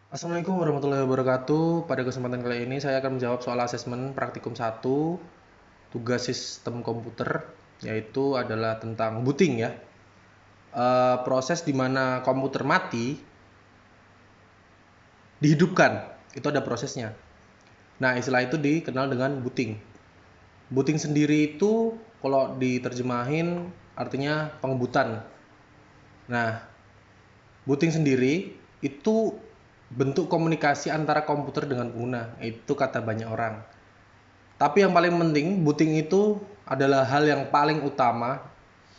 Assalamualaikum warahmatullahi wabarakatuh. Pada kesempatan kali ini saya akan menjawab soal asesmen praktikum 1 tugas sistem komputer, yaitu adalah tentang booting ya. Proses di mana komputer mati dihidupkan, itu ada prosesnya. Nah, istilah itu dikenal dengan booting. Booting sendiri itu kalau diterjemahin artinya pengebutan. Nah, booting sendiri itu bentuk komunikasi antara komputer dengan pengguna, itu kata banyak orang. Tapi yang paling penting, booting itu adalah hal yang paling utama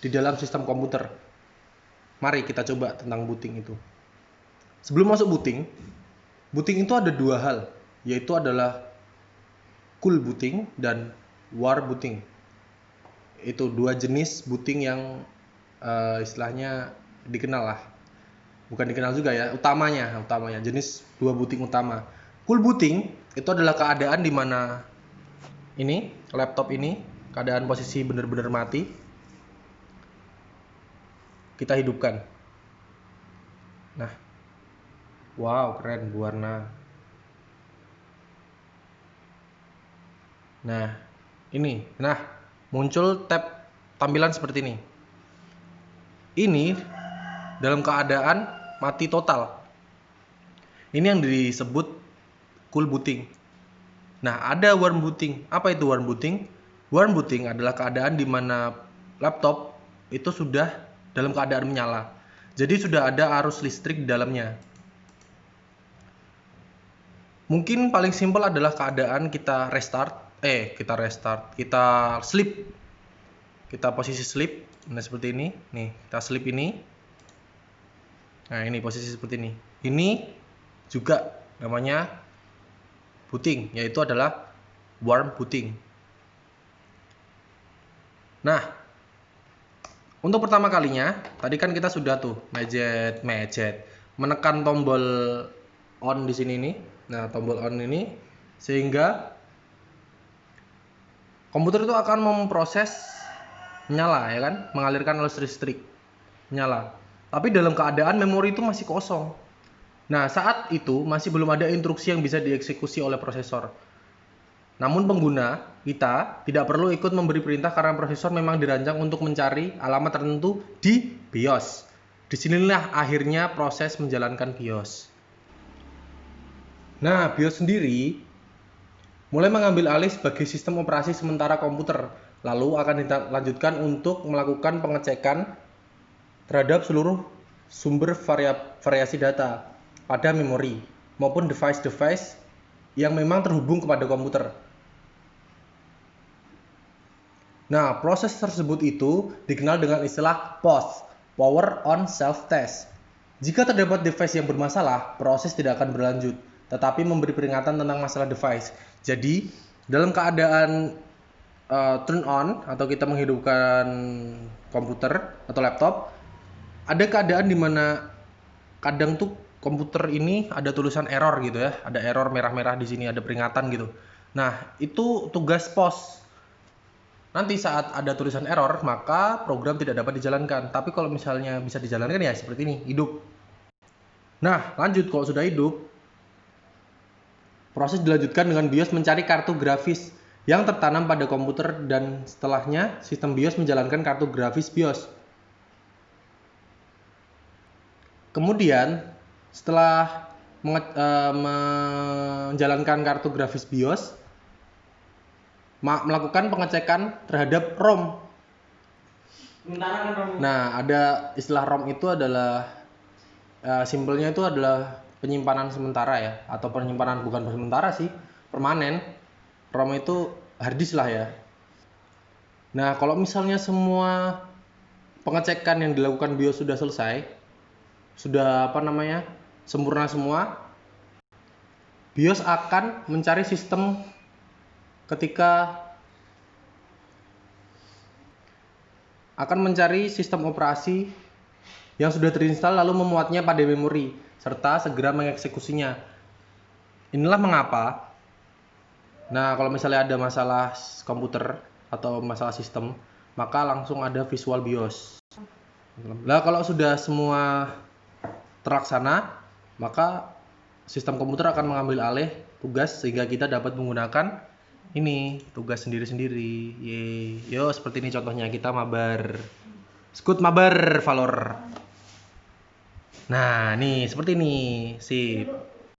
di dalam sistem komputer. Mari kita coba tentang booting itu. Sebelum masuk booting, booting itu ada dua hal, yaitu adalah cool booting dan war booting. Itu dua jenis booting yang istilahnya dikenal lah. Bukan dikenal juga ya, utamanya jenis dua booting utama. Cool booting itu adalah keadaan di mana ini laptop ini keadaan posisi benar-benar mati, kita hidupkan. Nah, wow, keren berwarna. Nah, muncul tab tampilan seperti ini. Ini dalam keadaan mati total. Ini yang disebut cool booting. Nah, ada warm booting. Apa itu warm booting? Warm booting adalah keadaan di mana laptop itu sudah dalam keadaan menyala. Jadi sudah ada arus listrik di dalamnya. Mungkin paling simpel adalah keadaan kita sleep. Kita posisi sleep. Nah, seperti ini. Nih, kita sleep ini. Nah, ini posisi seperti ini. Ini juga namanya booting, yaitu adalah warm booting. Nah, untuk pertama kalinya, tadi kan kita sudah tuh menekan tombol on di sini nih. Nah, tombol on ini sehingga komputer itu akan memproses nyala ya kan, mengalirkan arus listrik, nyala. Tapi dalam keadaan memori itu masih kosong. Nah, saat itu masih belum ada instruksi yang bisa dieksekusi oleh prosesor. Namun pengguna kita tidak perlu ikut memberi perintah karena prosesor memang dirancang untuk mencari alamat tertentu di BIOS. Disinilah akhirnya proses menjalankan BIOS. Nah, BIOS sendiri mulai mengambil alih sebagai sistem operasi sementara komputer, lalu akan dilanjutkan untuk melakukan pengecekan terhadap seluruh sumber variasi data pada memori maupun device-device yang memang terhubung kepada komputer. Nah, proses tersebut itu dikenal dengan istilah POS, Power on Self-Test. Jika terdapat device yang bermasalah, proses tidak akan berlanjut, tetapi memberi peringatan tentang masalah device. Jadi, dalam keadaan turn on atau kita menghidupkan komputer atau laptop, ada keadaan di mana kadang tuh komputer ini ada tulisan error gitu ya, ada error merah-merah di sini, ada peringatan gitu. Nah, itu tugas POS. Nanti saat ada tulisan error, maka program tidak dapat dijalankan. Tapi kalau misalnya bisa dijalankan ya seperti ini, hidup. Nah, lanjut kalau sudah hidup, proses dilanjutkan dengan BIOS mencari kartu grafis yang tertanam pada komputer dan setelahnya sistem BIOS menjalankan kartu grafis BIOS. Kemudian setelah menjalankan kartu grafis BIOS, melakukan pengecekan terhadap ROM. Nah, ada istilah ROM itu adalah simpelnya itu adalah penyimpanan sementara ya, atau penyimpanan bukan sementara sih, permanen. ROM itu harddisk lah ya. Nah, kalau misalnya semua pengecekan yang dilakukan BIOS sudah selesai, sudah sempurna semua, BIOS akan mencari sistem operasi yang sudah terinstal lalu memuatnya pada memori serta segera mengeksekusinya. Inilah mengapa. Nah, kalau misalnya ada masalah komputer atau masalah sistem, maka langsung ada visual BIOS. Nah, kalau sudah semua terlaksana, maka sistem komputer akan mengambil alih tugas sehingga kita dapat menggunakan ini tugas sendiri-sendiri. Yeay. Yo, seperti ini contohnya kita mabar. Skut mabar Valor. Nah, nih seperti ini. Sip.